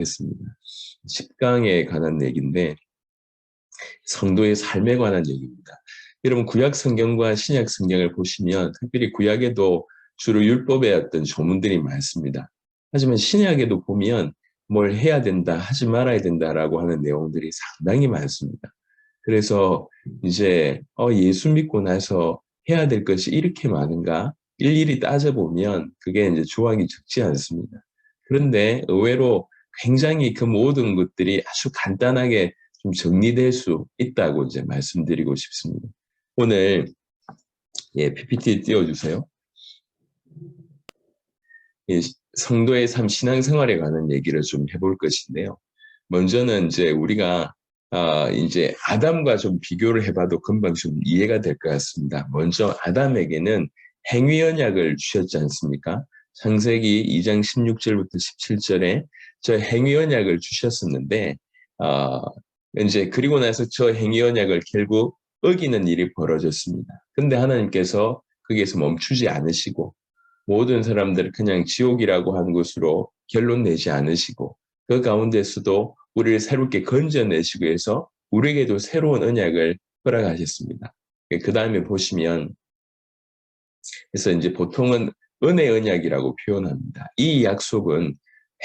했습니다. 10강에 관한 얘기인데 성도의 삶에 관한 얘기입니다. 여러분 구약 성경과 신약 성경을 보시면 특별히 구약에도 주로 율법의 어떤 조문들이 많습니다. 하지만 신약에도 보면 뭘 해야 된다, 하지 말아야 된다라고 하는 내용들이 상당히 많습니다. 그래서 이제 예수 믿고 나서 해야 될 것이 이렇게 많은가? 일일이 따져보면 그게 이제 조항이 적지 않습니다. 그런데 의외로 굉장히 그 모든 것들이 아주 간단하게 좀 정리될 수 있다고 이제 말씀드리고 싶습니다. 오늘 PPT 띄워주세요. 성도의 삶, 신앙생활에 관한 얘기를 좀 해볼 것인데요. 먼저는 이제 우리가 이제 아담과 좀 비교를 해봐도 금방 좀 이해가 될 것 같습니다. 먼저 아담에게는 행위 언약을 주셨지 않습니까? 창세기 2장 16절부터 17절에 저 행위 언약을 주셨었는데 이제 그리고 나서 저 행위 언약을 결국 어기는 일이 벌어졌습니다. 근데 하나님께서 거기에서 멈추지 않으시고 모든 사람들을 그냥 지옥이라고 하는 것으로 결론 내지 않으시고 그 가운데서도 우리를 새롭게 건져내시기 위해서 우리에게도 새로운 언약을 허락하셨습니다. 그 다음에 보시면 그래서 이제 보통은 은혜 언약이라고 표현합니다. 이 약속은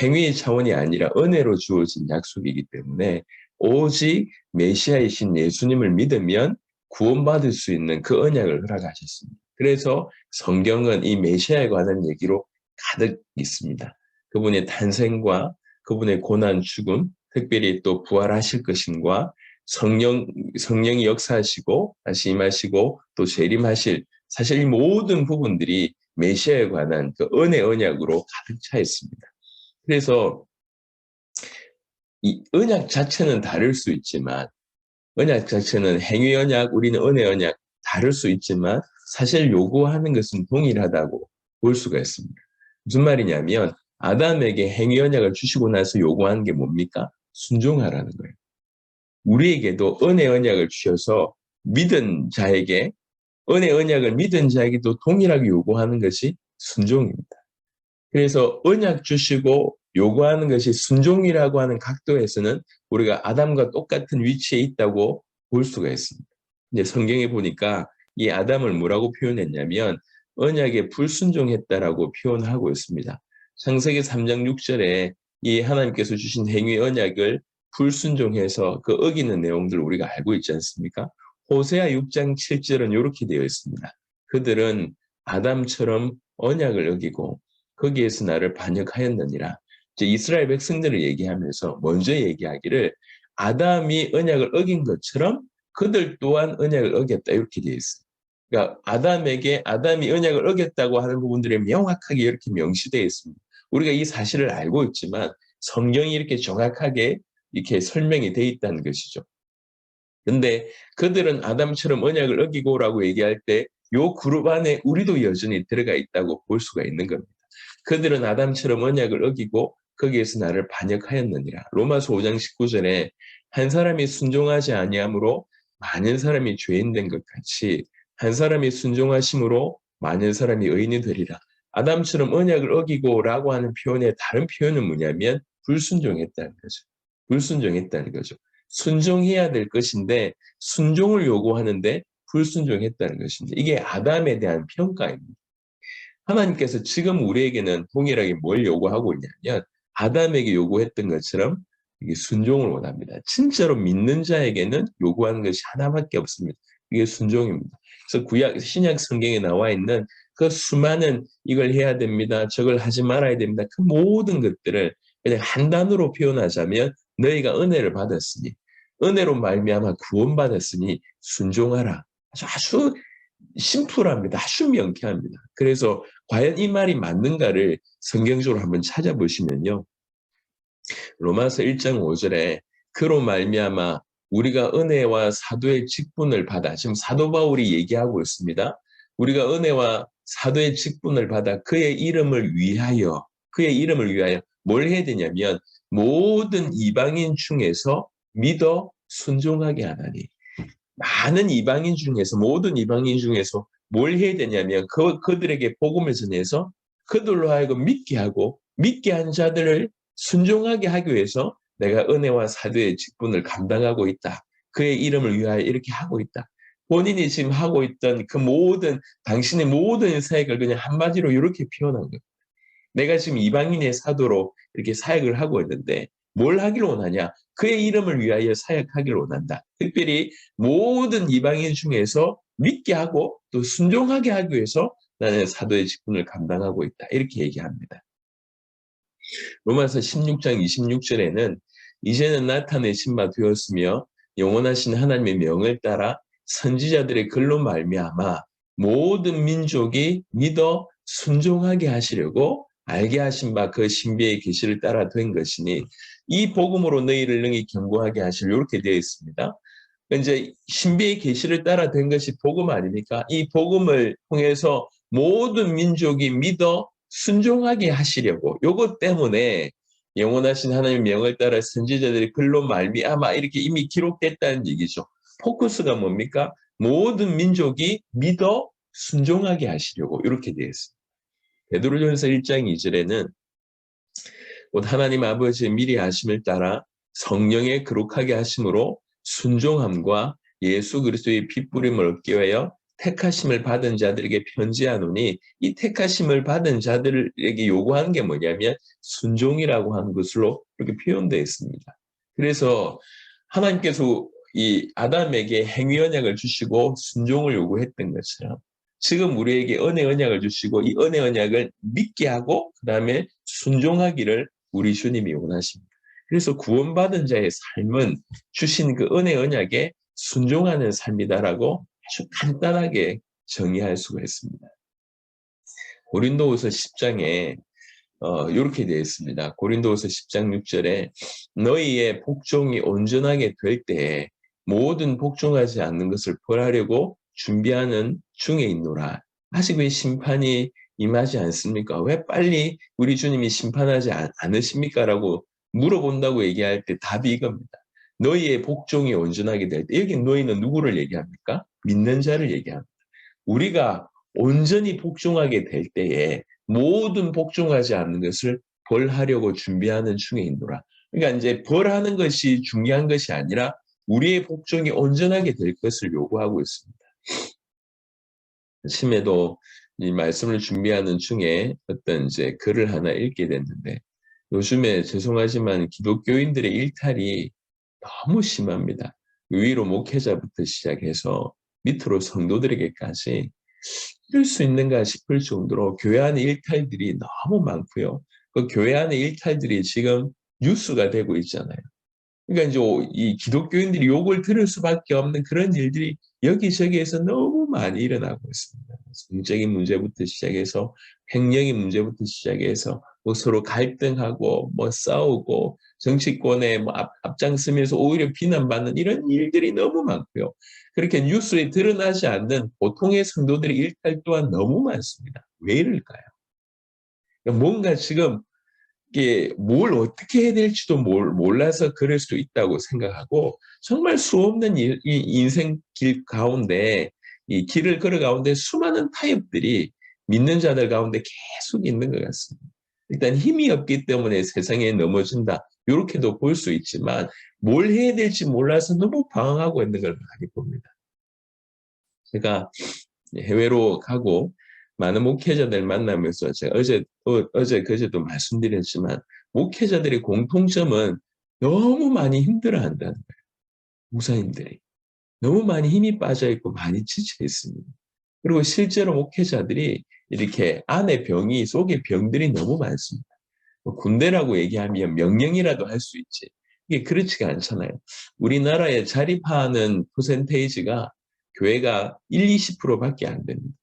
행위의 차원이 아니라 은혜로 주어진 약속이기 때문에 오직 메시아이신 예수님을 믿으면 구원받을 수 있는 그 언약을 허락하셨습니다. 그래서 성경은 이 메시아에 관한 얘기로 가득 있습니다. 그분의 탄생과 그분의 고난, 죽음, 특별히 또 부활하실 것임과 성령이 역사하시고 다시 임하시고 또 재림하실 사실 이 모든 부분들이 메시아에 관한 그 은혜 언약으로 가득 차 있습니다. 그래서 이 언약 자체는 다를 수 있지만 언약 자체는 행위 언약, 우리는 은혜 언약 다를 수 있지만 사실 요구하는 것은 동일하다고 볼 수가 있습니다. 무슨 말이냐면 아담에게 행위 언약을 주시고 나서 요구하는 게 뭡니까? 순종하라는 거예요. 우리에게도 은혜 언약을 주셔서 믿은 자에게 은혜 언약을 믿은 자에게도 동일하게 요구하는 것이 순종입니다. 그래서 언약 주시고 요구하는 것이 순종이라고 하는 각도에서는 우리가 아담과 똑같은 위치에 있다고 볼 수가 있습니다. 이제 성경에 보니까 이 아담을 뭐라고 표현했냐면 언약에 불순종했다라고 표현하고 있습니다. 창세기 3장 6절에 이 하나님께서 주신 행위 언약을 불순종해서 그 어기는 내용들을 우리가 알고 있지 않습니까? 호세아 6장 7절은 이렇게 되어 있습니다. 그들은 아담처럼 언약을 어기고 거기에서 나를 반역하였느니라. 이제 이스라엘 백성들을 얘기하면서 먼저 얘기하기를 아담이 언약을 어긴 것처럼 그들 또한 언약을 어겼다 이렇게 되어 있어요. 그러니까 아담이 언약을 어겼다고 하는 부분들이 명확하게 이렇게 명시되어 있습니다. 우리가 이 사실을 알고 있지만 성경이 이렇게 정확하게 이렇게 설명이 되어 있다는 것이죠. 근데 그들은 아담처럼 언약을 어기고라고 얘기할 때 요 그룹 안에 우리도 여전히 들어가 있다고 볼 수가 있는 겁니다. 그들은 아담처럼 언약을 어기고 거기에서 나를 반역하였느니라. 로마서 5장 19절에 한 사람이 순종하지 아니함으로 많은 사람이 죄인 된 것 같이 한 사람이 순종하심으로 많은 사람이 의인이 되리라. 아담처럼 언약을 어기고라고 하는 표현의 다른 표현은 뭐냐면 불순종했다는 거죠. 불순종했다는 거죠. 순종해야 될 것인데 순종을 요구하는데 불순종했다는 것입니다. 이게 아담에 대한 평가입니다. 하나님께서 지금 우리에게는 동일하게 뭘 요구하고 있냐면 아담에게 요구했던 것처럼 이게 순종을 원합니다. 진짜로 믿는 자에게는 요구하는 것이 하나밖에 없습니다. 이게 순종입니다. 그래서 신약 성경에 나와 있는 그 수많은 이걸 해야 됩니다. 저걸 하지 말아야 됩니다. 그 모든 것들을 그냥 한 단어로 표현하자면 너희가 은혜를 받았으니 은혜로 말미암아 구원받았으니 순종하라. 아주 심플합니다. 아주 명쾌합니다. 그래서 과연 이 말이 맞는가를 성경적으로 한번 찾아보시면요. 로마서 1장 5절에 그로 말미암아 우리가 은혜와 사도의 직분을 받아 지금 사도 바울이 얘기하고 있습니다. 우리가 은혜와 사도의 직분을 받아 그의 이름을 위하여 뭘 해야 되냐면 모든 이방인 중에서 믿어 순종하게 하나니 많은 이방인 중에서 모든 이방인 중에서 뭘 해야 되냐면 그들에게 복음을 전해서 그들로 하여금 믿게 하고 믿게 한 자들을 순종하게 하기 위해서 내가 은혜와 사도의 직분을 감당하고 있다. 그의 이름을 위하여 이렇게 하고 있다. 본인이 지금 하고 있던 그 모든 당신의 모든 사역을 그냥 한마디로 이렇게 표현한 거예요. 내가 지금 이방인의 사도로 이렇게 사역을 하고 있는데 뭘 하기를 원하냐? 그의 이름을 위하여 사역하기를 원한다. 특별히 모든 이방인 중에서 믿게 하고 또 순종하게 하기 위해서 나는 사도의 직분을 감당하고 있다. 이렇게 얘기합니다. 로마서 16장 26절에는 이제는 나타내신 바 되었으며 영원하신 하나님의 명을 따라 선지자들의 글로 말미암아 모든 민족이 믿어 순종하게 하시려고 알게 하신 바 그 신비의 계시를 따라 된 것이니 이 복음으로 너희를 능히 경고하게 하시려 이렇게 되어 있습니다. 이제 신비의 계시를 따라 된 것이 복음 아닙니까? 이 복음을 통해서 모든 민족이 믿어 순종하게 하시려고 요것 때문에 영원하신 하나님의 명을 따라 선지자들이 글로 말미암아 이렇게 이미 기록됐다는 얘기죠. 포커스가 뭡니까? 모든 민족이 믿어 순종하게 하시려고 이렇게 되어 있습니다. 베드로전서 1장 2절에는 곧 하나님 아버지의 미리 하심을 따라 성령의 거룩하게 하심으로 순종함과 예수 그리스도의 핏부림을 얻기 위하여 택하심을 받은 자들에게 편지하노니 이 택하심을 받은 자들에게 요구하는 게 뭐냐면 순종이라고 하는 것으로 이렇게 표현되어 있습니다. 그래서 하나님께서 이 아담에게 행위 언약을 주시고 순종을 요구했던 것처럼 지금 우리에게 은혜 언약을 주시고 이 은혜 언약을 믿게 하고 그 다음에 순종하기를 우리 주님이 원하십니다. 그래서 구원받은 자의 삶은 주신 그 은혜 언약에 순종하는 삶이다라고 아주 간단하게 정의할 수가 있습니다. 고린도후서 10장에 이렇게 되어 있습니다. 고린도후서 10장 6절에 너희의 복종이 온전하게 될 때에 모든 복종하지 않는 것을 벌하려고 준비하는 중에 있노라. 아직 왜 심판이 임하지 않습니까? 왜 빨리 우리 주님이 심판하지 않으십니까? 라고 물어본다고 얘기할 때 답이 이겁니다. 너희의 복종이 온전하게 될 때, 여기 너희는 누구를 얘기합니까? 믿는 자를 얘기합니다. 우리가 온전히 복종하게 될 때에 모든 복종하지 않는 것을 벌하려고 준비하는 중에 있노라. 그러니까 이제 벌하는 것이 중요한 것이 아니라 우리의 복종이 온전하게 될 것을 요구하고 있습니다. 아침에도 이 말씀을 준비하는 중에 어떤 이제 글을 하나 읽게 됐는데 요즘에 죄송하지만 기독교인들의 일탈이 너무 심합니다. 위로 목회자부터 시작해서 밑으로 성도들에게까지 이럴 수 있는가 싶을 정도로 교회 안의 일탈들이 너무 많고요. 그 교회 안의 일탈들이 지금 뉴스가 되고 있잖아요. 그러니까 이제 이 기독교인들이 욕을 들을 수밖에 없는 그런 일들이 여기저기에서 너무 많이 일어나고 있습니다. 성적인 문제부터 시작해서 횡령의 문제부터 시작해서 뭐 서로 갈등하고 뭐 싸우고 정치권에 뭐 앞장서면서 오히려 비난받는 이런 일들이 너무 많고요. 그렇게 뉴스에 드러나지 않는 보통의 성도들의 일탈 또한 너무 많습니다. 왜 이럴까요? 뭔가 지금 이게 뭘 어떻게 해야 될지도 몰라서 그럴 수도 있다고 생각하고 정말 수없는 이 인생길 가운데 이 길을 걸어가운데 수많은 타협들이 믿는 자들 가운데 계속 있는 것 같습니다. 일단 힘이 없기 때문에 세상에 넘어진다. 이렇게도 볼 수 있지만 뭘 해야 될지 몰라서 너무 방황하고 있는 걸 많이 봅니다. 제가 해외로 가고 많은 목회자들 만나면서 제가 그제도 말씀드렸지만 목회자들의 공통점은 너무 많이 힘들어한다는 거예요. 목사님들이. 너무 많이 힘이 빠져있고 많이 지쳐 있습니다. 그리고 실제로 목회자들이 이렇게 안에 병이 속에 병들이 너무 많습니다. 군대라고 얘기하면 명령이라도 할 수 있지. 이게 그렇지가 않잖아요. 우리나라에 자립하는 퍼센테이지가 교회가 1, 20%밖에 안 됩니다.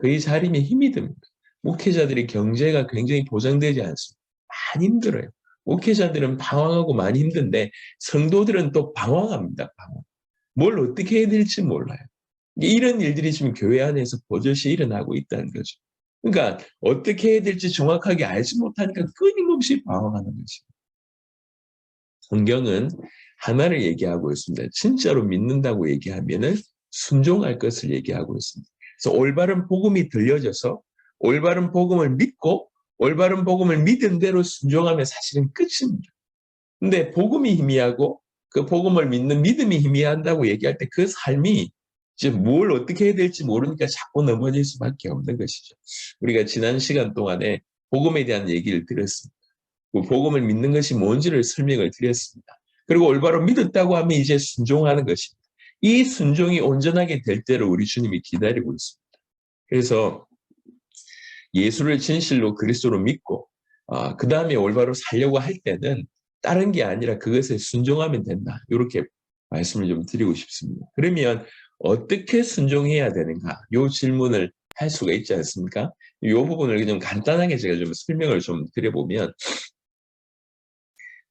거의 자림에 힘이 듭니다. 목회자들이 경제가 굉장히 보장되지 않습니다. 많이 힘들어요. 목회자들은 방황하고 많이 힘든데 성도들은 또 방황합니다. 방황. 뭘 어떻게 해야 될지 몰라요. 이런 일들이 지금 교회 안에서 버젓이 일어나고 있다는 거죠. 그러니까 어떻게 해야 될지 정확하게 알지 못하니까 끊임없이 방황하는 거죠. 성경은 하나를 얘기하고 있습니다. 진짜로 믿는다고 얘기하면은 순종할 것을 얘기하고 있습니다. 그래서 올바른 복음이 들려져서 올바른 복음을 믿고 올바른 복음을 믿은 대로 순종하면 사실은 끝입니다. 근데 복음이 희미하고 그 복음을 믿는 믿음이 희미한다고 얘기할 때 그 삶이 이제 뭘 어떻게 해야 될지 모르니까 자꾸 넘어질 수밖에 없는 것이죠. 우리가 지난 시간 동안에 복음에 대한 얘기를 드렸습니다. 그 복음을 믿는 것이 뭔지를 설명을 드렸습니다. 그리고 올바로 믿었다고 하면 이제 순종하는 것입니다. 이 순종이 온전하게 될 때를 우리 주님이 기다리고 있습니다. 그래서 예수를 진실로 그리스도로 믿고 그 다음에 올바로 살려고 할 때는 다른 게 아니라 그것에 순종하면 된다. 이렇게 말씀을 좀 드리고 싶습니다. 그러면 어떻게 순종해야 되는가? 이 질문을 할 수가 있지 않습니까? 이 부분을 좀 간단하게 제가 좀 설명을 좀 드려보면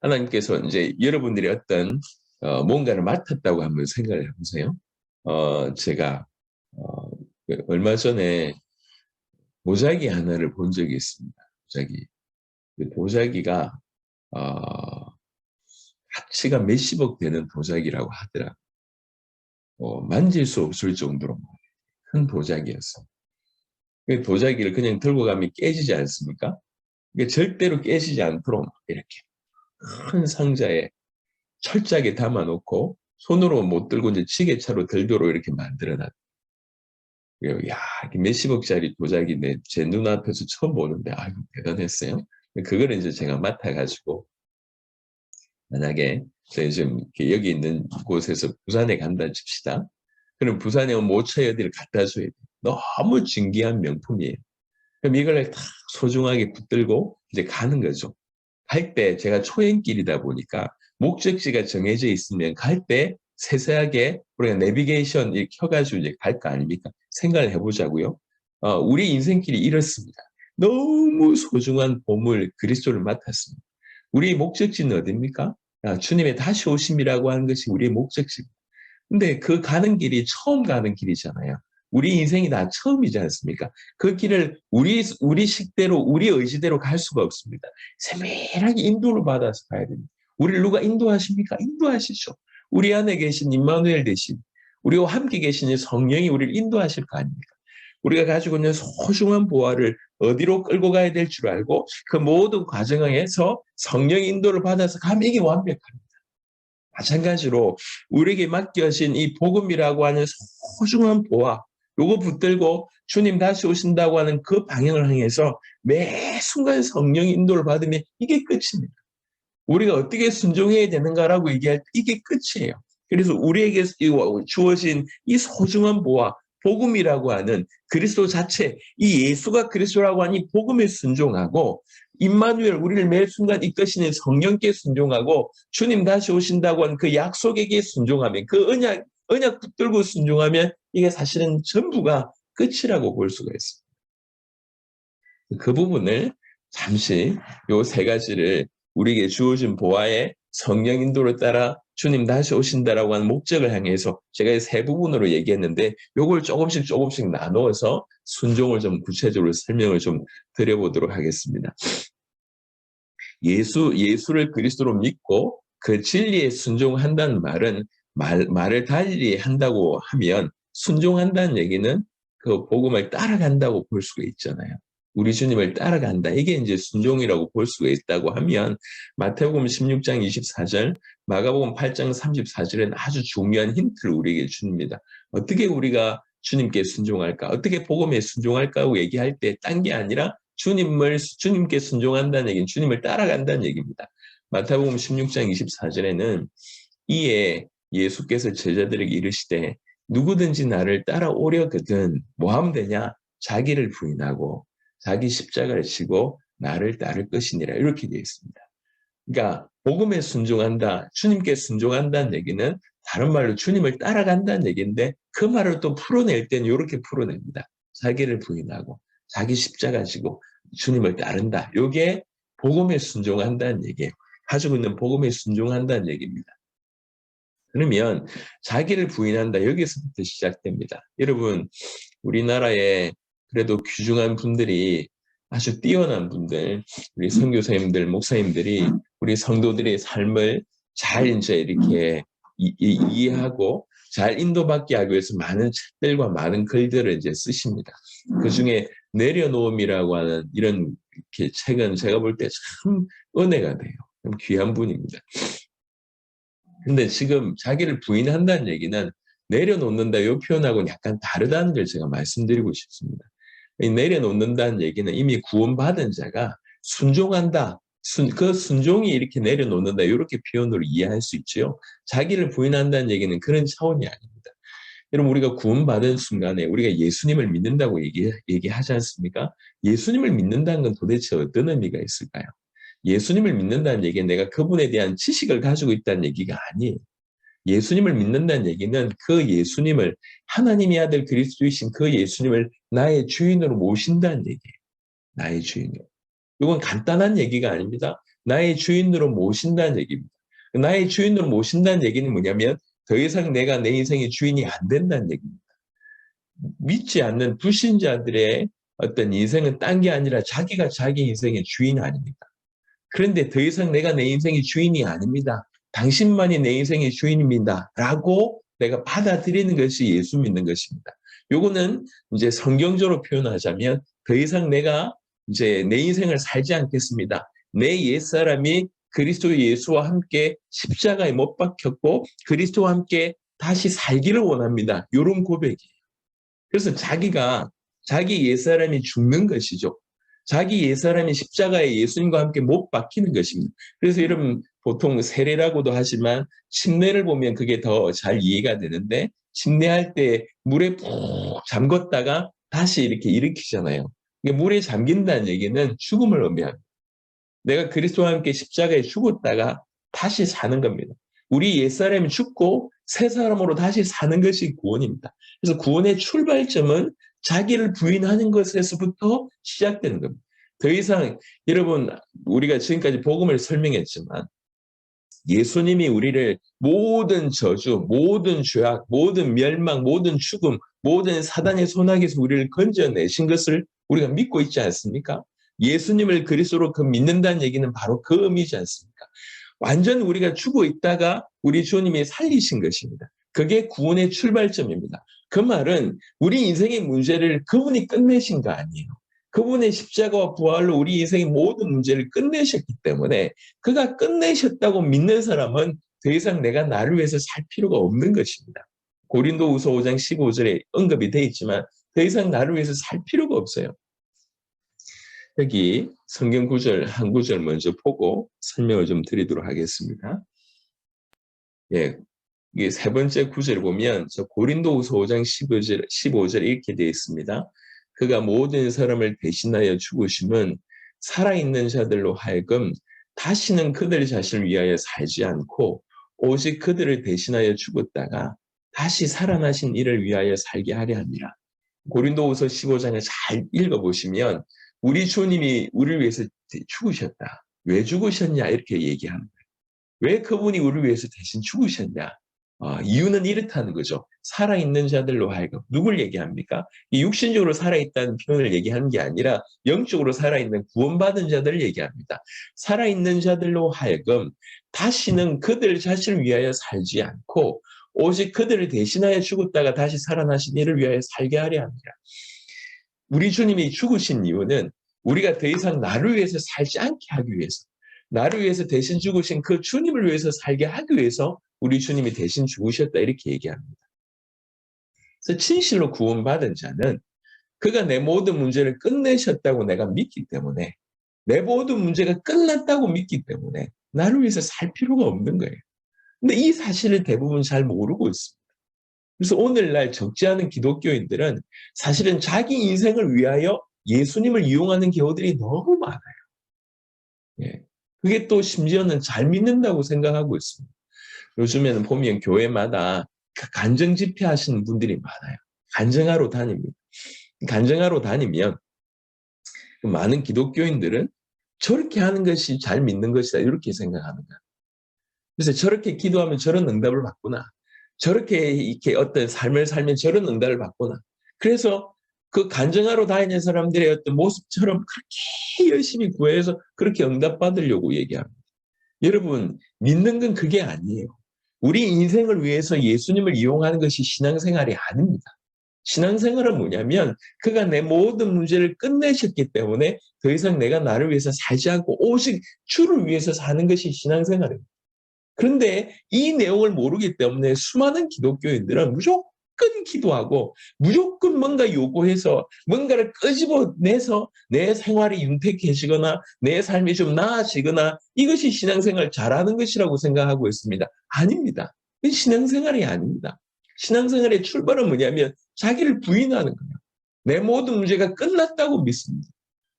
하나님께서 이제 여러분들이 어떤 뭔가를 맡았다고 한번 생각을 해보세요. 제가 얼마 전에 보자기 하나를 본 적이 있습니다. 보자기. 그 보자기가 가치가 몇십억 되는 보자기라고 하더라고요. 만질 수 없을 정도로 큰 보자기였어요. 그 보자기를 그냥 들고 가면 깨지지 않습니까? 이게 절대로 깨지지 않도록 이렇게 큰 상자에 철저하게 담아놓고 손으로 못 들고 이제 지게차로 들도록 이렇게 만들어놨어요. 야, 몇십억짜리 도자기인데 제 눈앞에서 처음 보는데 아이고 대단했어요. 그걸 이제 제가 맡아가지고 만약에 저희 지금 여기 있는 곳에서 부산에 간다 칩시다. 그럼 부산에 모처에 어디를 갖다 줘야 돼. 너무 진귀한 명품이에요. 그럼 이걸 다 소중하게 붙들고 이제 가는 거죠. 갈 때 제가 초행길이다 보니까 목적지가 정해져 있으면 갈 때 세세하게 우리가 내비게이션 이렇게 켜가지고 이제 갈 거 아닙니까? 생각을 해보자고요. 우리 인생길이 이렇습니다. 너무 소중한 보물 그리스도를 맡았습니다. 우리 목적지는 어디입니까? 주님의 다시 오심이라고 하는 것이 우리의 목적지입니다. 근데 그 가는 길이 처음 가는 길이잖아요. 우리 인생이 다 처음이지 않습니까? 그 길을 우리 식대로, 우리 의지대로 갈 수가 없습니다. 세밀하게 인도를 받아서 가야 됩니다. 우리를 누가 인도하십니까? 인도하시죠. 우리 안에 계신 임마누엘 대신 우리와 함께 계신 성령이 우리를 인도하실 거 아닙니까? 우리가 가지고 있는 소중한 보화를 어디로 끌고 가야 될 줄 알고 그 모든 과정에서 성령 인도를 받아서 가면 이게 완벽합니다. 마찬가지로 우리에게 맡겨진 이 복음이라고 하는 소중한 보화, 요거 붙들고 주님 다시 오신다고 하는 그 방향을 향해서 매 순간 성령 인도를 받으면 이게 끝입니다. 우리가 어떻게 순종해야 되는가라고 얘기할 때 이게 끝이에요. 그래서 우리에게 주어진 이 소중한 보화, 복음이라고 하는 그리스도 자체, 이 예수가 그리스도라고 하는 이 복음에 순종하고 임마누엘 우리를 매 순간 이끄시는 성령께 순종하고 주님 다시 오신다고 하는 그 약속에게 순종하면 그 언약 붙들고 순종하면 이게 사실은 전부가 끝이라고 볼 수가 있습니다. 그 부분을 잠시 요 세 가지를 우리에게 주어진 보화의 성령 인도를 따라 주님 다시 오신다라고 하는 목적을 향해서 제가 세 부분으로 얘기했는데 요걸 조금씩 나누어서 순종을 좀 구체적으로 설명을 좀 드려보도록 하겠습니다. 예수를 그리스도로 믿고 그 진리에 순종한다는 말은 말을 달리 한다고 하면 순종한다는 얘기는 그 복음을 따라간다고 볼 수가 있잖아요. 우리 주님을 따라간다. 이게 이제 순종이라고 볼 수가 있다고 하면 마태복음 16장 24절, 마가복음 8장 34절에는 아주 중요한 힌트를 우리에게 줍니다. 어떻게 우리가 주님께 순종할까? 어떻게 복음에 순종할까? 하고 얘기할 때 딴 게 아니라 주님께 순종한다는 얘기는 주님을 따라간다는 얘기입니다. 마태복음 16장 24절에는 이에 예수께서 제자들에게 이르시되 누구든지 나를 따라오려거든 뭐 하면 되냐? 자기를 부인하고 자기 십자가를 지고 나를 따를 것이니라 이렇게 되어 있습니다. 그러니까 복음에 순종한다, 주님께 순종한다는 얘기는 다른 말로 주님을 따라간다는 얘기인데 그 말을 또 풀어낼 때는 이렇게 풀어냅니다. 자기를 부인하고 자기 십자가 지고 주님을 따른다. 이게 복음에 순종한다는 얘기예요. 가지고 있는 복음에 순종한다는 얘기입니다. 그러면 자기를 부인한다. 여기서부터 시작됩니다. 여러분 우리나라에 그래도 귀중한 분들이 아주 뛰어난 분들, 우리 선교사님들, 목사님들이 우리 성도들의 삶을 잘 이제 이렇게 이해하고 잘 인도받게 하기 위해서 많은 책들과 많은 글들을 이제 쓰십니다. 그 중에 내려놓음이라고 하는 이런 이렇게 책은 제가 볼 때 참 은혜가 돼요. 참 귀한 분입니다. 근데 지금 자기를 부인한다는 얘기는 내려놓는다 이 표현하고는 약간 다르다는 걸 제가 말씀드리고 싶습니다. 이 내려놓는다는 얘기는 이미 구원받은 자가 순종한다. 그 순종이 이렇게 내려놓는다. 이렇게 표현으로 이해할 수 있죠. 자기를 부인한다는 얘기는 그런 차원이 아닙니다. 여러분 우리가 구원받은 순간에 우리가 예수님을 믿는다고 얘기하지 않습니까? 예수님을 믿는다는 건 도대체 어떤 의미가 있을까요? 예수님을 믿는다는 얘기는 내가 그분에 대한 지식을 가지고 있다는 얘기가 아니에요. 예수님을 믿는다는 얘기는 그 예수님을 하나님의 아들 그리스도이신 그 예수님을 나의 주인으로 모신다는 얘기예요. 나의 주인으로. 이건 간단한 얘기가 아닙니다. 나의 주인으로 모신다는 얘기입니다. 나의 주인으로 모신다는 얘기는 뭐냐면 더 이상 내가 내 인생의 주인이 안 된다는 얘기입니다. 믿지 않는 불신자들의 어떤 인생은 딴 게 아니라 자기가 자기 인생의 주인 아닙니까? 그런데 더 이상 내가 내 인생의 주인이 아닙니다. 당신만이 내 인생의 주인입니다. 라고 내가 받아들이는 것이 예수 믿는 것입니다. 요거는 이제 성경적으로 표현하자면 더 이상 내가 이제 내 인생을 살지 않겠습니다. 내 옛사람이 그리스도 예수와 함께 십자가에 못 박혔고 그리스도와 함께 다시 살기를 원합니다. 요런 고백이에요. 그래서 자기가 자기 옛사람이 죽는 것이죠. 자기 옛사람이 십자가에 예수님과 함께 못 박히는 것입니다. 그래서 여러분 보통 세례라고도 하지만 침례를 보면 그게 더 잘 이해가 되는데 침례할 때 물에 푹 잠궜다가 다시 이렇게 일으키잖아요. 물에 잠긴다는 얘기는 죽음을 의미합니다. 내가 그리스도와 함께 십자가에 죽었다가 다시 사는 겁니다. 우리 옛사람이 죽고 새 사람으로 다시 사는 것이 구원입니다. 그래서 구원의 출발점은 자기를 부인하는 것에서부터 시작되는 겁니다. 더 이상 여러분 우리가 지금까지 복음을 설명했지만 예수님이 우리를 모든 저주, 모든 죄악, 모든 멸망, 모든 죽음, 모든 사단의 손아귀에서 우리를 건져내신 것을 우리가 믿고 있지 않습니까? 예수님을 그리스도로 믿는다는 얘기는 바로 그 의미지 않습니까? 완전 우리가 죽어 있다가 우리 주님이 살리신 것입니다. 그게 구원의 출발점입니다. 그 말은 우리 인생의 문제를 그분이 끝내신 거 아니에요. 그분의 십자가와 부활로 우리 인생의 모든 문제를 끝내셨기 때문에 그가 끝내셨다고 믿는 사람은 더 이상 내가 나를 위해서 살 필요가 없는 것입니다. 고린도후서 5장 15절에 언급이 되어 있지만 더 이상 나를 위해서 살 필요가 없어요. 여기 성경 구절 한 구절 먼저 보고 설명을 좀 드리도록 하겠습니다. 예, 이게 세 번째 구절 보면 저 고린도후서 5장 15절 이렇게 되어 있습니다. 그가 모든 사람을 대신하여 죽으심은 살아있는 자들로 하여금 다시는 그들 자신을 위하여 살지 않고 오직 그들을 대신하여 죽었다가 다시 살아나신 이를 위하여 살게 하려 함이라. 고린도후서 15장을 잘 읽어보시면 우리 주님이 우리를 위해서 죽으셨다. 왜 죽으셨냐 이렇게 얘기합니다. 왜 그분이 우리를 위해서 대신 죽으셨냐. 이유는 이렇다는 거죠. 살아있는 자들로 하여금. 누굴 얘기합니까? 이 육신적으로 살아있다는 표현을 얘기하는 게 아니라 영적으로 살아있는 구원받은 자들을 얘기합니다. 살아있는 자들로 하여금 다시는 그들 자신을 위하여 살지 않고 오직 그들을 대신하여 죽었다가 다시 살아나신 이를 위하여 살게 하려 합니다. 우리 주님이 죽으신 이유는 우리가 더 이상 나를 위해서 살지 않게 하기 위해서, 나를 위해서 대신 죽으신 그 주님을 위해서 살게 하기 위해서 우리 주님이 대신 죽으셨다 이렇게 얘기합니다. 그래서 진실로 구원받은 자는 그가 내 모든 문제를 끝내셨다고 내가 믿기 때문에 내 모든 문제가 끝났다고 믿기 때문에 나를 위해서 살 필요가 없는 거예요. 근데 이 사실을 대부분 잘 모르고 있습니다. 그래서 오늘날 적지 않은 기독교인들은 사실은 자기 인생을 위하여 예수님을 이용하는 경우들이 너무 많아요. 예. 그게 또 심지어는 잘 믿는다고 생각하고 있습니다. 요즘에는 보면 교회마다 간증 집회 하시는 분들이 많아요. 간증하러 다닙니다. 간증하러 다니면 많은 기독교인들은 저렇게 하는 것이 잘 믿는 것이다 이렇게 생각하는 거예요. 그래서 저렇게 기도하면 저런 응답을 받구나. 저렇게 이렇게 어떤 삶을 살면 저런 응답을 받구나. 그래서 그 간증하러 다니는 사람들의 어떤 모습처럼 그렇게 열심히 구해서 그렇게 응답받으려고 얘기합니다. 여러분, 믿는 건 그게 아니에요. 우리 인생을 위해서 예수님을 이용하는 것이 신앙생활이 아닙니다. 신앙생활은 뭐냐면 그가 내 모든 문제를 끝내셨기 때문에 더 이상 내가 나를 위해서 살지 않고 오직 주를 위해서 사는 것이 신앙생활입니다. 그런데 이 내용을 모르기 때문에 수많은 기독교인들은 무조건 기도하고 무조건 뭔가 요구해서 뭔가를 끄집어내서 내 생활이 윤택해지거나 내 삶이 좀 나아지거나 이것이 신앙생활 잘하는 것이라고 생각하고 있습니다. 아닙니다. 신앙생활이 아닙니다. 신앙생활의 출발은 뭐냐면 자기를 부인하는 거예요. 내 모든 문제가 끝났다고 믿습니다.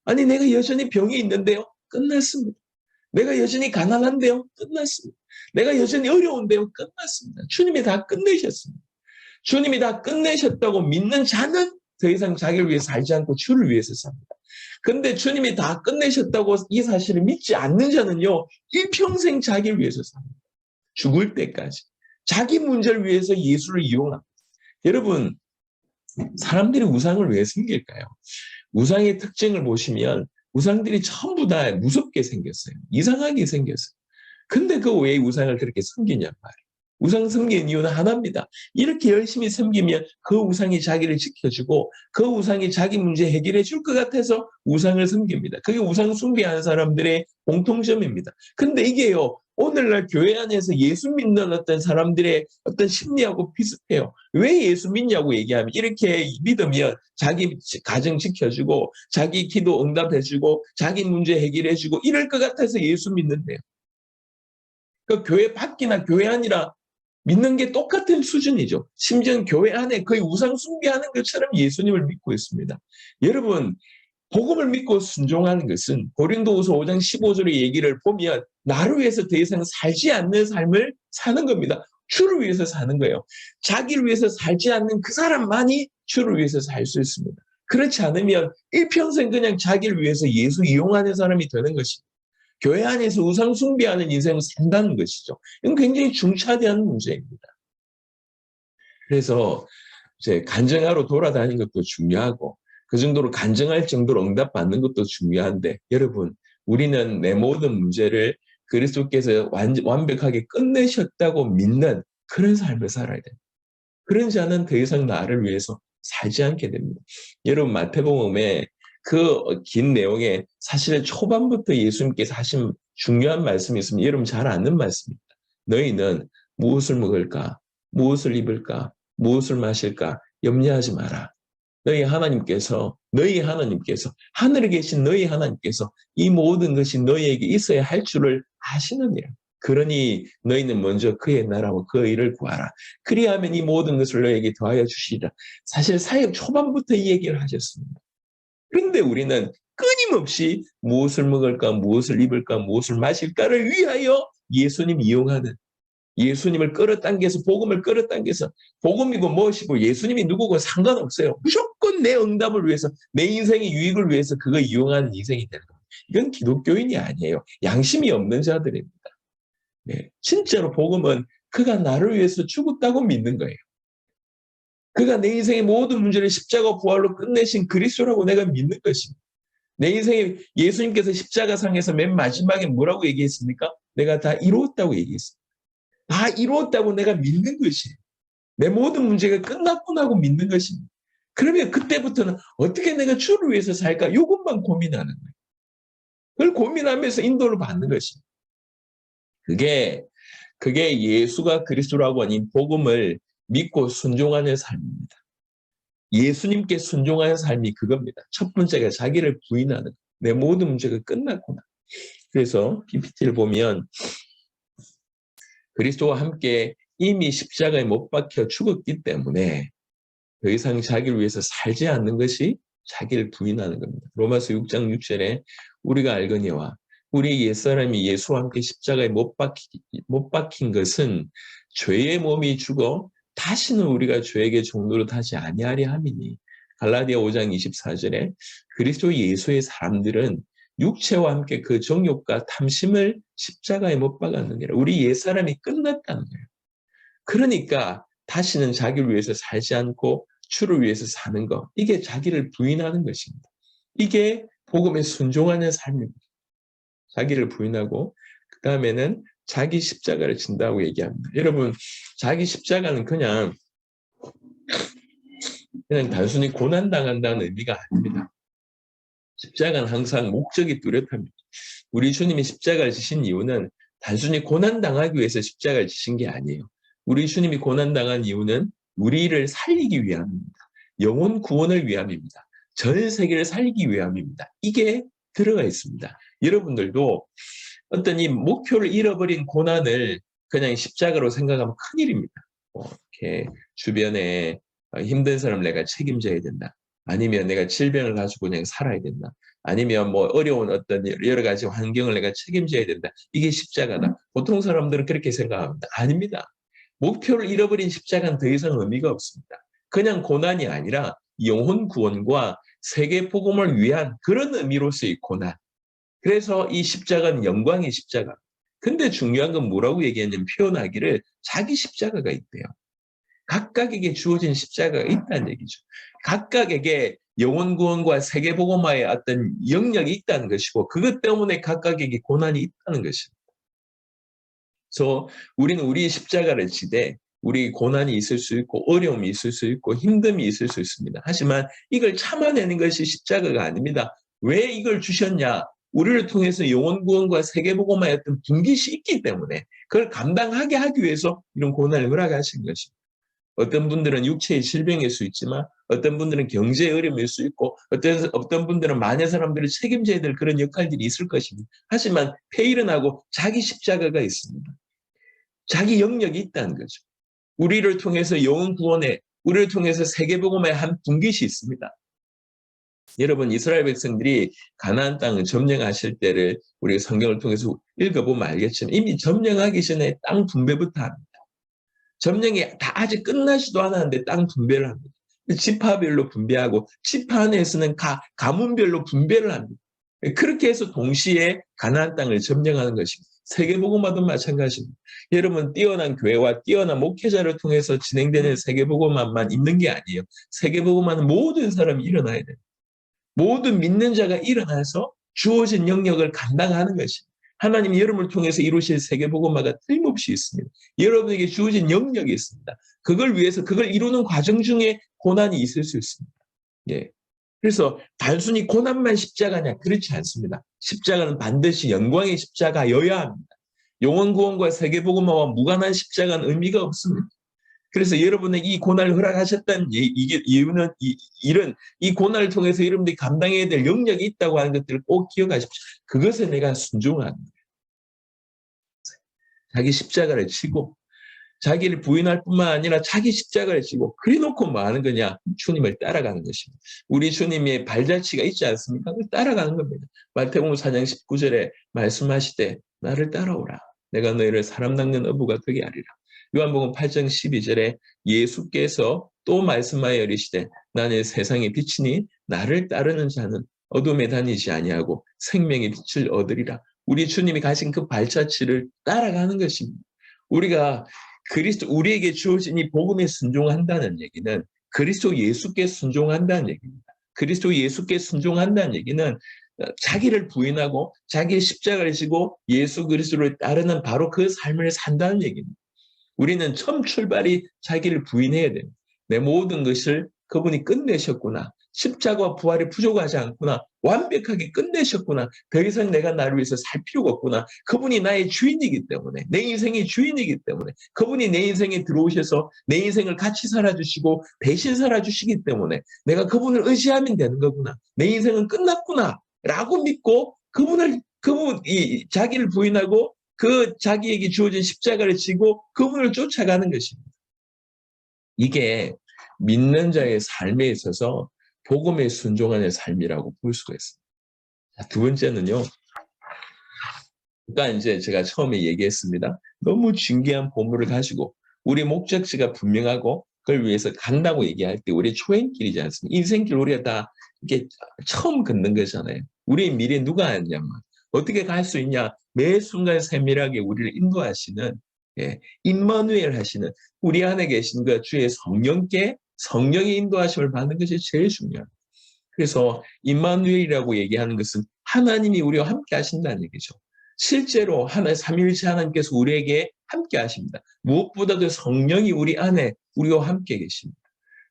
아니 내가 여전히 병이 있는데요? 끝났습니다. 내가 여전히 가난한데요? 끝났습니다. 내가 여전히 어려운데요? 끝났습니다. 주님이 다 끝내셨습니다. 주님이 다 끝내셨다고 믿는 자는 더 이상 자기를 위해 살지 않고 주를 위해서 삽니다. 근데 주님이 다 끝내셨다고 이 사실을 믿지 않는 자는요, 일평생 자기를 위해서 삽니다. 죽을 때까지. 자기 문제를 위해서 예수를 이용합니다. 여러분, 사람들이 우상을 왜 섬길까요? 우상의 특징을 보시면 우상들이 전부 다 무섭게 생겼어요. 이상하게 생겼어요. 근데 그 왜 우상을 그렇게 섬기냔 말이에요. 우상 섬기는 이유는 하나입니다. 이렇게 열심히 섬기면 그 우상이 자기를 지켜주고 그 우상이 자기 문제 해결해 줄 것 같아서 우상을 섬깁니다. 그게 우상 숭배하는 사람들의 공통점입니다. 근데 이게요, 오늘날 교회 안에서 예수 믿는 어떤 사람들의 어떤 심리하고 비슷해요. 왜 예수 믿냐고 얘기하면 이렇게 믿으면 자기 가정 지켜주고 자기 기도 응답해주고 자기 문제 해결해주고 이럴 것 같아서 예수 믿는데요. 그 교회 밖이나 교회 안이라 믿는 게 똑같은 수준이죠. 심지어 교회 안에 거의 우상 숭배하는 것처럼 예수님을 믿고 있습니다. 여러분, 복음을 믿고 순종하는 것은 고린도후서 5장 15절의 얘기를 보면 나를 위해서 더 이상 살지 않는 삶을 사는 겁니다. 주를 위해서 사는 거예요. 자기를 위해서 살지 않는 그 사람만이 주를 위해서 살 수 있습니다. 그렇지 않으면 일평생 그냥 자기를 위해서 예수 이용하는 사람이 되는 것입니다. 교회 안에서 우상 숭배하는 인생을 산다는 것이죠. 이건 굉장히 중차대한 문제입니다. 그래서 이제 간증하러 돌아다니는 것도 중요하고 그 정도로 간증할 정도로 응답받는 것도 중요한데 여러분, 우리는 내 모든 문제를 그리스도께서 완벽하게 끝내셨다고 믿는 그런 삶을 살아야 됩니다. 그런 자는 더 이상 나를 위해서 살지 않게 됩니다. 여러분, 마태복음에 그 긴 내용에 사실 초반부터 예수님께서 하신 중요한 말씀이 있으면 여러분 잘 아는 말씀입니다. 너희는 무엇을 먹을까? 무엇을 입을까? 무엇을 마실까? 염려하지 마라. 너희 하나님께서, 하늘에 계신 너희 하나님께서 이 모든 것이 너희에게 있어야 할 줄을 아시느니라. 그러니 너희는 먼저 그의 나라와 그의 일을 구하라. 그리하면 이 모든 것을 너희에게 더하여 주시리라. 사실 사역 초반부터 이 얘기를 하셨습니다. 그런데 우리는 끊임없이 무엇을 먹을까, 무엇을 입을까, 무엇을 마실까를 위하여 예수님 이용하는, 예수님을 끌어당겨서 복음을 끌어당겨서 복음이고 무엇이고 예수님이 누구고 상관없어요. 무조건 내 응답을 위해서 내 인생의 유익을 위해서 그거 이용하는 인생이 되는 겁니다. 이건 기독교인이 아니에요. 양심이 없는 자들입니다. 네, 진짜로 복음은 그가 나를 위해서 죽었다고 믿는 거예요. 그가 내 인생의 모든 문제를 십자가 부활로 끝내신 그리스도라고 내가 믿는 것입니다. 내 인생에 예수님께서 십자가상에서 맨 마지막에 뭐라고 얘기했습니까? 내가 다 이루었다고 얘기했습니다. 다 이루었다고 내가 믿는 것이에요. 내 모든 문제가 끝났구나 하고 믿는 것입니다. 그러면 그때부터는 어떻게 내가 주를 위해서 살까? 이것만 고민하는 거예요. 그걸 고민하면서 인도를 받는 것입니다. 그게 예수가 그리스도라고 하니 복음을 믿고 순종하는 삶입니다. 예수님께 순종하는 삶이 그겁니다. 첫 번째가 자기를 부인하는 것. 내 모든 문제가 끝났구나. 그래서 PPT를 보면 그리스도와 함께 이미 십자가에 못 박혀 죽었기 때문에 더 이상 자기를 위해서 살지 않는 것이 자기를 부인하는 겁니다. 로마서 6장 6절에 우리가 알거니와 우리 옛사람이 예수와 함께 십자가에 못 박힌 것은 죄의 몸이 죽어 다시는 우리가 죄에게 종노릇 하지 아니하리 함이니 갈라디아 5장 24절에 그리스도 예수의 사람들은 육체와 함께 그 정욕과 탐심을 십자가에 못 박았느니라. 우리 옛사람이 끝났다는 거예요. 그러니까 다시는 자기를 위해서 살지 않고 주를 위해서 사는 것. 이게 자기를 부인하는 것입니다. 이게 복음에 순종하는 삶입니다. 자기를 부인하고 그 다음에는 자기 십자가를 진다고 얘기합니다. 여러분, 자기 십자가는 그냥 그냥 단순히 고난당한다는 의미가 아닙니다. 십자가는 항상 목적이 뚜렷합니다. 우리 주님이 십자가를 지신 이유는 단순히 고난당하기 위해서 십자가를 지신 게 아니에요. 우리 주님이 고난당한 이유는 우리를 살리기 위함입니다. 영혼 구원을 위함입니다. 전 세계를 살리기 위함입니다. 이게 들어가 있습니다. 여러분들도 어떤 이 목표를 잃어버린 고난을 그냥 십자가로 생각하면 큰일입니다. 이렇게 주변에 힘든 사람 내가 책임져야 된다. 아니면 내가 질병을 가지고 그냥 살아야 된다. 아니면 뭐 어려운 어떤 여러 가지 환경을 내가 책임져야 된다. 이게 십자가다. 보통 사람들은 그렇게 생각합니다. 아닙니다. 목표를 잃어버린 십자가는 더 이상 의미가 없습니다. 그냥 고난이 아니라 영혼 구원과 세계 복음을 위한 그런 의미로서의 고난. 그래서 이 십자가는 영광의 십자가. 근데 중요한 건 뭐라고 얘기했냐면 표현하기를 자기 십자가가 있대요. 각각에게 주어진 십자가가 있다는 얘기죠. 각각에게 영혼 구원과 세계 복음화의 어떤 영역이 있다는 것이고 그것 때문에 각각에게 고난이 있다는 것입니다. 그래서 우리는 우리의 십자가를 지되 우리 고난이 있을 수 있고 어려움이 있을 수 있고 힘듦이 있을 수 있습니다. 하지만 이걸 참아내는 것이 십자가가 아닙니다. 왜 이걸 주셨냐? 우리를 통해서 영혼 구원과 세계 복음화의 어떤 분깃이 있기 때문에 그걸 감당하게 하기 위해서 이런 고난을 허락하신 것입니다. 어떤 분들은 육체의 질병일 수 있지만 어떤 분들은 경제의 어려움일 수 있고 어떤 분들은 많은 사람들을 책임져야 될 그런 역할들이 있을 것입니다. 하지만 폐일은하고 자기 십자가가 있습니다. 자기 영역이 있다는 거죠. 우리를 통해서 영혼 구원에 우리를 통해서 세계복음의 한 분깃이 있습니다. 여러분 이스라엘 백성들이 가나안 땅을 점령하실 때를 우리가 성경을 통해서 읽어보면 알겠지만 이미 점령하기 전에 땅 분배부터 합니다. 점령이 다 아직 끝나지도 않았는데 땅 분배를 합니다. 지파별로 분배하고 지파 안에서는 가문별로 분배를 합니다. 그렇게 해서 동시에 가나안 땅을 점령하는 것입니다. 세계복음화도 마찬가지입니다. 여러분 뛰어난 교회와 뛰어난 목회자를 통해서 진행되는 세계복음화만 있는 게 아니에요. 세계복음화는 모든 사람이 일어나야 돼요. 모든 믿는 자가 일어나서 주어진 영역을 감당하는 것입니다. 하나님이 여러분을 통해서 이루실 세계복음화가 틀림없이 있습니다. 여러분에게 주어진 영역이 있습니다. 그걸 위해서 그걸 이루는 과정 중에 고난이 있을 수 있습니다. 예. 그래서 단순히 고난만 십자가냐? 그렇지 않습니다. 십자가는 반드시 영광의 십자가여야 합니다. 영혼 구원과 세계복음화와 무관한 십자가는 의미가 없습니다. 그래서 여러분에게 이 고난을 허락하셨다는 이유는 이 고난을 통해서 여러분들이 감당해야 될 영역이 있다고 하는 것들을 꼭 기억하십시오. 그것에 내가 순종하는 거예요. 자기 십자가를 치고 자기를 부인할 뿐만 아니라 자기 십자가를 지고 그래놓고 뭐 하는 거냐? 주님을 따라가는 것입니다. 우리 주님의 발자취가 있지 않습니까? 그걸 따라가는 겁니다. 마태복음 4장 19절에 말씀하시되 나를 따라오라. 내가 너희를 사람 낚는 어부가 되게 하리라. 요한복음 8장 12절에 예수께서 또 말씀하여 이르시되 나는 세상의 빛이니 나를 따르는 자는 어둠에 다니지 아니하고 생명의 빛을 얻으리라. 우리 주님이 가신 그 발자취를 따라가는 것입니다. 우리가 우리에게 주어진 이 복음에 순종한다는 얘기는 그리스도 예수께 순종한다는 얘기입니다. 그리스도 예수께 순종한다는 얘기는 자기를 부인하고 자기의 십자가를 지고 예수 그리스도를 따르는 바로 그 삶을 산다는 얘기입니다. 우리는 처음 출발이 자기를 부인해야 됩니다. 내 모든 것을 그분이 끝내셨구나. 십자가와 부활이 부족하지 않구나. 완벽하게 끝내셨구나. 더 이상 내가 나를 위해서 살 필요가 없구나. 그분이 나의 주인이기 때문에, 내 인생의 주인이기 때문에, 그분이 내 인생에 들어오셔서 내 인생을 같이 살아주시고 대신 살아주시기 때문에 내가 그분을 의지하면 되는 거구나. 내 인생은 끝났구나. 라고 믿고 그분이 자기를 부인하고 그 자기에게 주어진 십자가를 지고 그분을 쫓아가는 것입니다. 이게 믿는 자의 삶에 있어서 복음에 순종하는 삶이라고 볼 수가 있습니다. 자, 두 번째는요. 그러니까 이제 제가 처음에 얘기했습니다. 너무 중요한 보물을 가지고 우리 목적지가 분명하고 그걸 위해서 간다고 얘기할 때 우리 초행길이지 않습니까? 인생길 우리가 다 이게 처음 걷는 거잖아요. 우리의 미래 누가 아냐면 어떻게 갈 수 있냐? 매 순간 세밀하게 우리를 인도하시는 임마누엘 하시는 우리 안에 계신 그 주의 성령의 인도하심을 받는 것이 제일 중요합니다. 그래서 임마누엘이라고 얘기하는 것은 하나님이 우리와 함께 하신다는 얘기죠. 실제로 삼위일체 하나님께서 우리에게 함께 하십니다. 무엇보다도 성령이 우리 안에 우리와 함께 계십니다.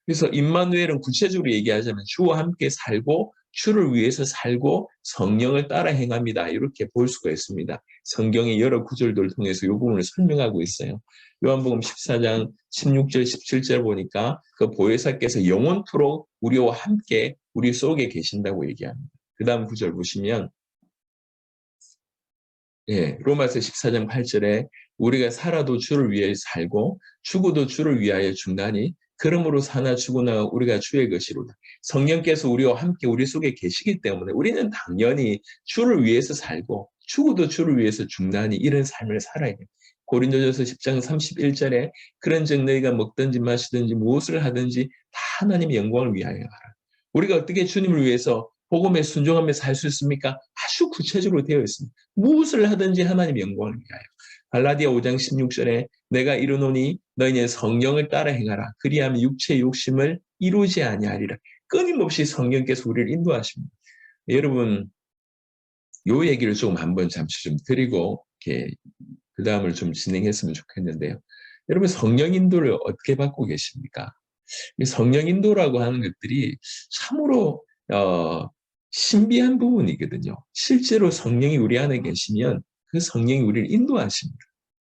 그래서 임마누엘은 구체적으로 얘기하자면 주와 함께 살고 주를 위해서 살고 성령을 따라 행합니다. 이렇게 볼 수가 있습니다. 성경의 여러 구절들을 통해서 이 부분을 설명하고 있어요. 요한복음 14장 16절 17절 보니까 그 보혜사께서 영원토록 우리와 함께 우리 속에 계신다고 얘기합니다. 그 다음 구절 보시면 로마서 14장 8절에 우리가 살아도 주를 위해 살고 죽어도 주를 위하여 죽나니 그러므로 사나 죽으나 우리가 주의 것이로다. 성령께서 우리와 함께 우리 속에 계시기 때문에 우리는 당연히 주를 위해서 살고 죽어도 주를 위해서 죽나니 이런 삶을 살아야 돼요. 고린도전서 10장 31절에 그런즉 너희가 먹든지 마시든지 무엇을 하든지 다 하나님의 영광을 위하여 하라. 우리가 어떻게 주님을 위해서 복음에 순종하며 살 수 있습니까? 아주 구체적으로 되어 있습니다. 무엇을 하든지 하나님의 영광을 위하여. 갈라디아 5장 16절에 내가 이르노니 너희는 성령을 따라 행하라. 그리하면 육체의 욕심을 이루지 아니하리라. 끊임없이 성령께서 우리를 인도하십니다. 여러분, 요 얘기를 조금 한번 잠시 좀 드리고 이렇게 그 다음을 좀 진행했으면 좋겠는데요. 여러분, 성령 인도를 어떻게 받고 계십니까? 성령 인도라고 하는 것들이 참으로 신비한 부분이거든요. 실제로 성령이 우리 안에 계시면 그 성령이 우리를 인도하십니다.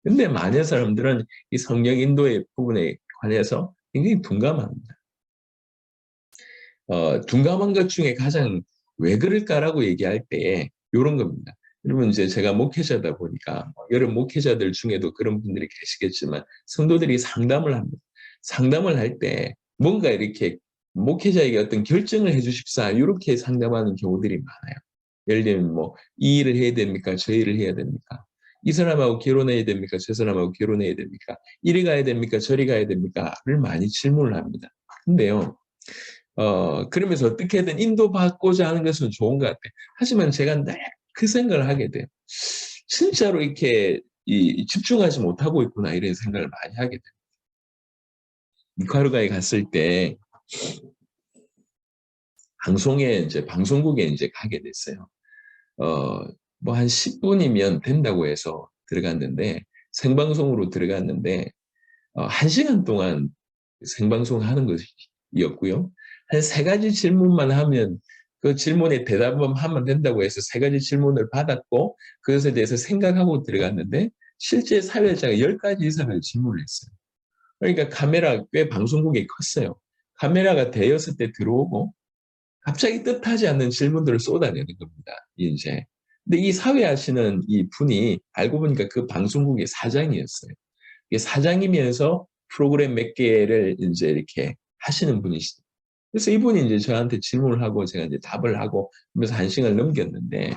근데 많은 사람들은 이 성령 인도의 부분에 관해서 굉장히 둔감합니다. 둔감한 것 중에 가장 왜 그럴까라고 얘기할 때 이런 겁니다. 여러분 이제 제가 목회자다 보니까 여러 목회자들 중에도 그런 분들이 계시겠지만 성도들이 상담을 합니다. 상담을 할 때 뭔가 이렇게 목회자에게 어떤 결정을 해주십사 이렇게 상담하는 경우들이 많아요. 예를 들면 뭐 이 일을 해야 됩니까? 저 일을 해야 됩니까? 이 사람하고 결혼해야 됩니까? 저 사람하고 결혼해야 됩니까? 이리 가야 됩니까? 저리 가야 됩니까?를 많이 질문을 합니다. 근데요. 그러면서 어떻게든 인도받고자 하는 것은 좋은 것 같아요. 하지만 제가 늘 그 생각을 하게 돼요. 진짜로 이렇게 집중하지 못하고 있구나 이런 생각을 많이 하게 돼요. 니카라과에 갔을 때 방송국에 이제 가게 됐어요. 뭐 한 10분이면 된다고 해서 들어갔는데 생방송으로 들어갔는데 1시간 동안 생방송하는 것이었고요. 한 3가지 질문만 하면 그 질문에 대답만 하면 된다고 해서 3가지 질문을 받았고 그것에 대해서 생각하고 들어갔는데 실제 사회자가 10가지 이상을 질문을 했어요. 그러니까 카메라 꽤 방송국이 컸어요. 카메라가 대여섯 대 들어오고 갑자기 뜻하지 않는 질문들을 쏟아내는 겁니다. 이제. 근데 이 사회하시는 이 분이 알고 보니까 그 방송국의 사장이었어요. 사장이면서 프로그램 몇 개를 이제 이렇게 하시는 분이시죠. 그래서 이분이 이제 저한테 질문을 하고 제가 이제 답을 하고 하면서 1시간을 넘겼는데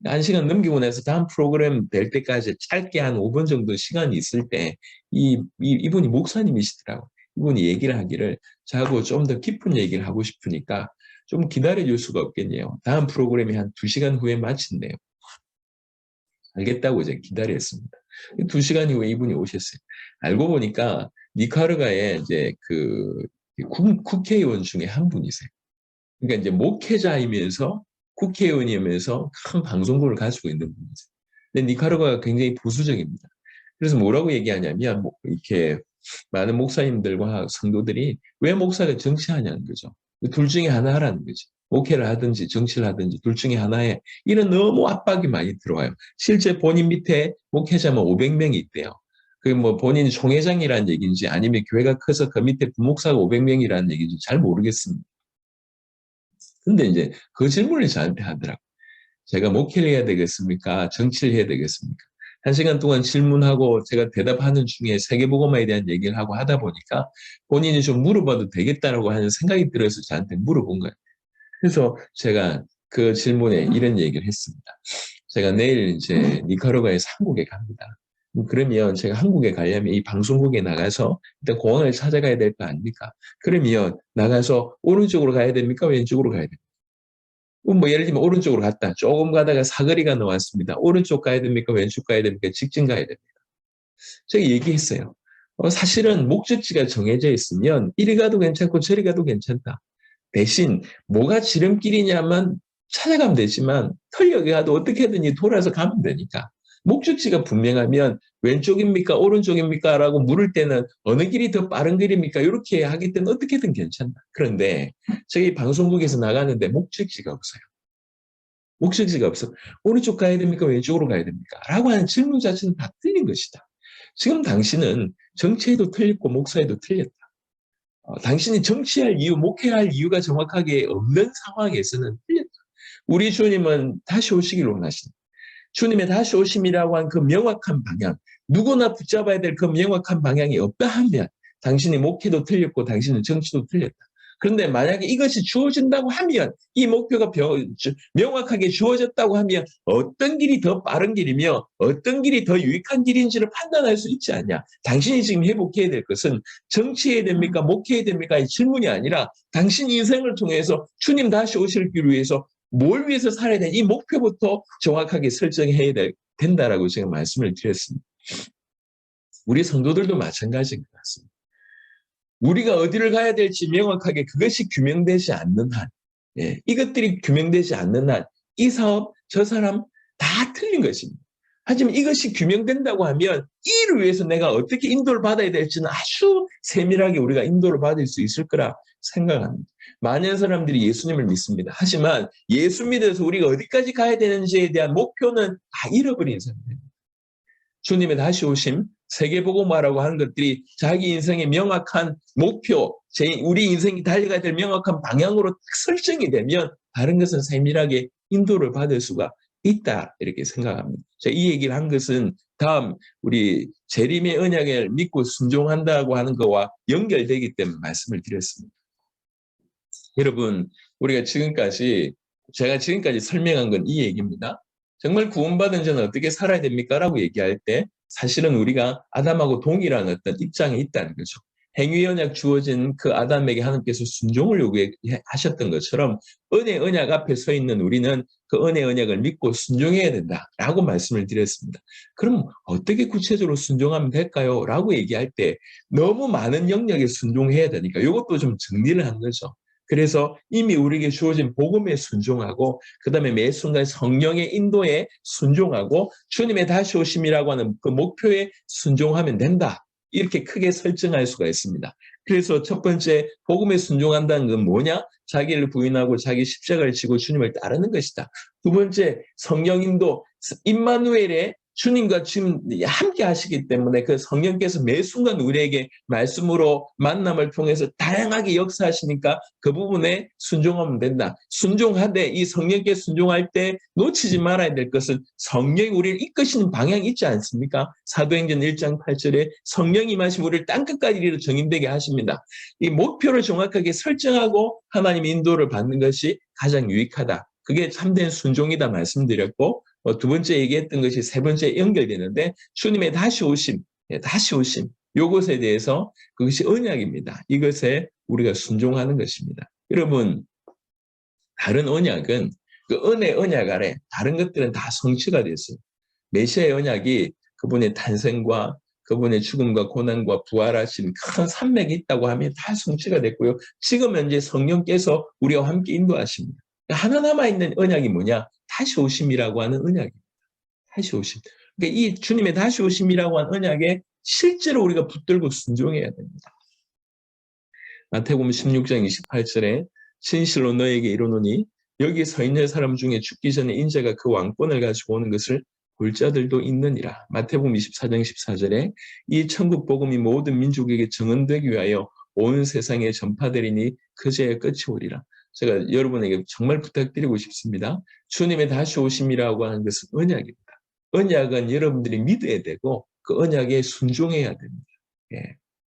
1시간 넘기고 나서 다음 프로그램 될 때까지 짧게 한 5분 정도 시간이 있을 때 이분이 목사님이시더라고요. 이분이 얘기를 하기를 저하고 좀 더 깊은 얘기를 하고 싶으니까 좀 기다려줄 수가 없겠네요. 다음 프로그램이 한 2시간 후에 마친대요. 알겠다고 이제 기다렸습니다. 2시간 후에 이분이 오셨어요. 알고 보니까 니카라과에 이제 그 국회의원 중에 한 분이세요. 그러니까 이제 목회자이면서 국회의원이면서 큰 방송국을 가지고 있는 분이세요. 근데 니카라과가 굉장히 보수적입니다. 그래서 뭐라고 얘기하냐면 이렇게 많은 목사님들과 성도들이 왜 목사가 정치하냐는 거죠. 둘 중에 하나 하라는 거죠. 목회를 하든지 정치를 하든지 둘 중에 하나에 이런 너무 압박이 많이 들어와요. 실제 본인 밑에 목회자만 500명이 있대요. 그 뭐 본인 총회장이라는 얘기인지 아니면 교회가 커서 그 밑에 부목사가 500명이라는 얘기인지 잘 모르겠습니다. 근데 이제 그 질문을 저한테 하더라고요. 제가 목회를 해야 되겠습니까? 정치를 해야 되겠습니까? 1시간 동안 질문하고 제가 대답하는 중에 세계복음화에 대한 얘기를 하고 하다 보니까 본인이 좀 물어봐도 되겠다라고 하는 생각이 들어서 저한테 물어본 거예요. 그래서 제가 그 질문에 이런 얘기를 했습니다. 제가 내일 이제 니카라과에서 한국에 갑니다. 그러면 제가 한국에 가려면 이 방송국에 나가서 일단 공항을 찾아가야 될 거 아닙니까? 그러면 나가서 오른쪽으로 가야 됩니까? 왼쪽으로 가야 됩니까? 뭐 예를 들면 오른쪽으로 갔다. 조금 가다가 사거리가 나왔습니다. 오른쪽 가야 됩니까? 왼쪽 가야 됩니까? 직진 가야 됩니까? 제가 얘기했어요. 사실은 목적지가 정해져 있으면 이리 가도 괜찮고 저리 가도 괜찮다. 대신 뭐가 지름길이냐만 찾아가면 되지만 털려게 가도 어떻게든 돌아서 가면 되니까. 목적지가 분명하면 왼쪽입니까? 오른쪽입니까? 라고 물을 때는 어느 길이 더 빠른 길입니까? 이렇게 하기 때문에 어떻게든 괜찮다. 그런데 저희 방송국에서 나가는데 목적지가 없어요. 목적지가 없어. 오른쪽 가야 됩니까? 왼쪽으로 가야 됩니까? 라고 하는 질문 자체는 다 틀린 것이다. 지금 당신은 정치에도 틀렸고 목사에도 틀렸다. 당신이 정치할 이유, 목회할 이유가 정확하게 없는 상황에서는 틀렸다. 우리 주님은 다시 오시길 원하신다. 주님의 다시 오심이라고 한 그 명확한 방향, 누구나 붙잡아야 될 그 명확한 방향이 없다 하면 당신이 목회도 틀렸고 당신은 정치도 틀렸다. 그런데 만약에 이것이 주어진다고 하면 이 목표가 명확하게 주어졌다고 하면 어떤 길이 더 빠른 길이며 어떤 길이 더 유익한 길인지를 판단할 수 있지 않냐. 당신이 지금 회복해야 될 것은 정치해야 됩니까? 목회해야 됩니까? 이 질문이 아니라 당신 인생을 통해서 주님 다시 오실 길 위해서 뭘 위해서 살아야 되는 이 목표부터 정확하게 설정해야 된다라고 제가 말씀을 드렸습니다. 우리 성도들도 마찬가지인 것 같습니다. 우리가 어디를 가야 될지 명확하게 그것이 규명되지 않는 한, 이것들이 규명되지 않는 한, 이 사업, 저 사람 다 틀린 것입니다. 하지만 이것이 규명된다고 하면 이를 위해서 내가 어떻게 인도를 받아야 될지는 아주 세밀하게 우리가 인도를 받을 수 있을 거라 생각합니다. 많은 사람들이 예수님을 믿습니다. 하지만 예수 믿어서 우리가 어디까지 가야 되는지에 대한 목표는 다 잃어버린 사람입니다. 주님의 다시 오심, 세계복음화라고 하는 것들이 자기 인생의 명확한 목표, 우리 인생이 달려가야 될 명확한 방향으로 딱 설정이 되면 다른 것은 세밀하게 인도를 받을 수가 있다 이렇게 생각합니다. 이 얘기를 한 것은 다음 우리 재림의 언약을 믿고 순종한다고 하는 것과 연결되기 때문에 말씀을 드렸습니다. 여러분, 제가 지금까지 설명한 건 이 얘기입니다. 정말 구원받은 자는 어떻게 살아야 됩니까? 라고 얘기할 때 사실은 우리가 아담하고 동일한 어떤 입장에 있다는 거죠. 행위 언약 주어진 그 아담에게 하나님께서 순종을 요구하셨던 것처럼 은혜 언약 앞에 서 있는 우리는 그 은혜 언약을 믿고 순종해야 된다라고 말씀을 드렸습니다. 그럼 어떻게 구체적으로 순종하면 될까요? 라고 얘기할 때 너무 많은 영역에 순종해야 되니까 이것도 좀 정리를 한 거죠. 그래서 이미 우리에게 주어진 복음에 순종하고 그다음에 매 순간 성령의 인도에 순종하고 주님의 다시 오심이라고 하는 그 목표에 순종하면 된다. 이렇게 크게 설정할 수가 있습니다. 그래서 첫 번째 복음에 순종한다는 건 뭐냐? 자기를 부인하고 자기 십자가를 지고 주님을 따르는 것이다. 두 번째 성령 인도, 임마누엘의 주님과 지금 함께 하시기 때문에 그 성령께서 매 순간 우리에게 말씀으로 만남을 통해서 다양하게 역사하시니까 그 부분에 순종하면 된다. 순종하되 이 성령께 순종할 때 놓치지 말아야 될 것은 성령이 우리를 이끄시는 방향이 있지 않습니까? 사도행전 1장 8절에 성령이 임하시면 우리를 땅끝까지 이르러 정인되게 하십니다. 이 목표를 정확하게 설정하고 하나님 인도를 받는 것이 가장 유익하다. 그게 참된 순종이다 말씀드렸고 두 번째 얘기했던 것이 세 번째 연결되는데 주님의 다시 오심, 요것에 대해서 그것이 언약입니다. 이것에 우리가 순종하는 것입니다. 여러분, 다른 언약은 그 은혜 언약 아래 다른 것들은 다 성취가 됐어요. 메시아의 언약이 그분의 탄생과 그분의 죽음과 고난과 부활하신 큰 산맥이 있다고 하면 다 성취가 됐고요. 지금 현재 성령께서 우리와 함께 인도하십니다. 하나 남아있는 언약이 뭐냐? 다시 오심이라고 하는 언약입니다. 다시 오심. 그러니까 이 주님의 다시 오심이라고 하는 언약에 실제로 우리가 붙들고 순종해야 됩니다. 마태복음 16장 28절에 진실로 너에게 이르노니 여기 서 있는 사람 중에 죽기 전에 인자가 그 왕권을 가지고 오는 것을 볼 자들도 있느니라. 마태복음 24장 14절에 이 천국 복음이 모든 민족에게 증언되기 위하여 온 세상에 전파되리니 그제야 끝이 오리라. 제가 여러분에게 정말 부탁드리고 싶습니다. 주님의 다시 오심이라고 하는 것은 언약입니다. 언약은 여러분들이 믿어야 되고 그 언약에 순종해야 됩니다.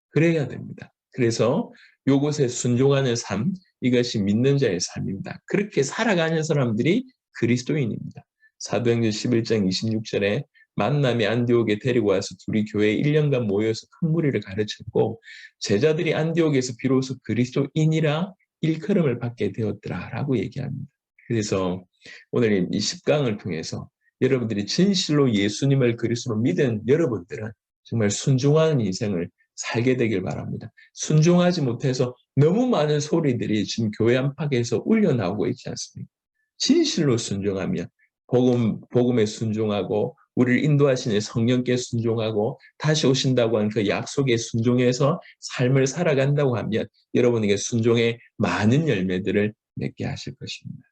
그래야 됩니다. 그래서 요것에 순종하는 삶, 이것이 믿는 자의 삶입니다. 그렇게 살아가는 사람들이 그리스도인입니다. 사도행전 11장 26절에 만남의 안디옥에 데리고 와서 둘이 교회에 1년간 모여서 큰 무리를 가르쳤고 제자들이 안디옥에서 비로소 그리스도인이라 일컬음을 받게 되었더라라고 얘기합니다. 그래서 오늘 이 10강을 통해서 여러분들이 진실로 예수님을 그리스도로 믿은 여러분들은 정말 순종하는 인생을 살게 되길 바랍니다. 순종하지 못해서 너무 많은 소리들이 지금 교회 안팎에서 울려나오고 있지 않습니까? 진실로 순종하며 복음에 순종하고 우리를 인도하시는 성령께 순종하고 다시 오신다고 하는 그 약속에 순종해서 삶을 살아간다고 하면 여러분에게 순종의 많은 열매들을 맺게 하실 것입니다.